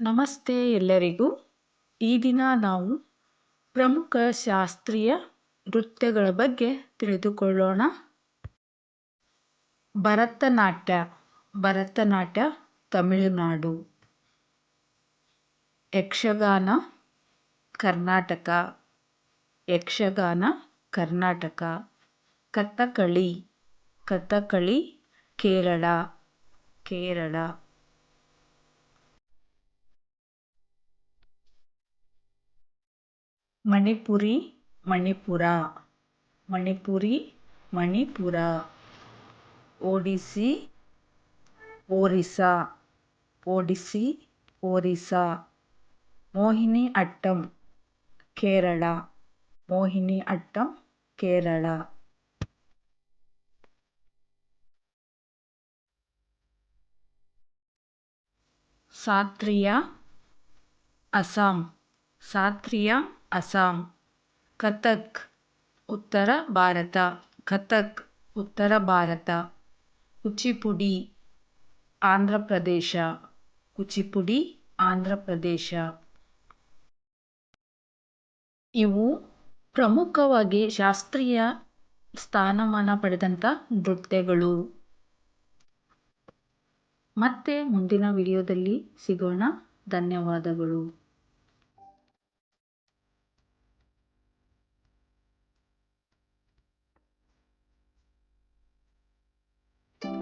ನಮಸ್ತೆ ಎಲ್ಲರಿಗೂ. ಈ ದಿನ ನಾವು ಪ್ರಮುಖ ಶಾಸ್ತ್ರೀಯ ನೃತ್ಯಗಳ ಬಗ್ಗೆ ತಿಳಿದುಕೊಳ್ಳೋಣ. ಭರತನಾಟ್ಯ. ಭರತನಾಟ್ಯ ತಮಿಳುನಾಡು. ಯಕ್ಷಗಾನ ಕರ್ನಾಟಕ. ಯಕ್ಷಗಾನ ಕರ್ನಾಟಕ. ಕಥಕಳಿ. ಕಥಕಳಿ ಕೇರಳ. ಕೇರಳ. ಮಣಿಪುರಿ ಮಣಿಪುರ. ಮಣಿಪುರಿ ಮಣಿಪುರ. ಒಡಿಸ್ಸಿ ಒರಿಸ್ಸಾ. ಒಡಿಸ್ಸಿ ಒರಿಸ್ಸಾ. ಮೋಹಿನಿ ಅಟ್ಟಂ ಕೇರಳ. ಮೋಹಿನಿ ಅಟ್ಟಂ ಕೇರಳ. ಸಾತ್ರಿಯ ಅಸ್ಸಾಂ. ಸಾತ್ರಿಯ ಅಸ್ಸಾಂ. ಕಥಕ್ ಉತ್ತರ ಭಾರತ. ಕಥಕ್ ಉತ್ತರ ಭಾರತ. ಕುಚಿಪುಡಿ ಆಂಧ್ರ ಪ್ರದೇಶ. ಕುಚಿಪುಡಿ ಆಂಧ್ರ ಪ್ರದೇಶ. ಇವು ಪ್ರಮುಖವಾಗಿ ಶಾಸ್ತ್ರೀಯ ಸ್ಥಾನಮಾನ ಪಡೆದಂಥ ನೃತ್ಯಗಳು. ಮತ್ತೆ ಮುಂದಿನ ವಿಡಿಯೋದಲ್ಲಿ ಸಿಗೋಣ. ಧನ್ಯವಾದಗಳು.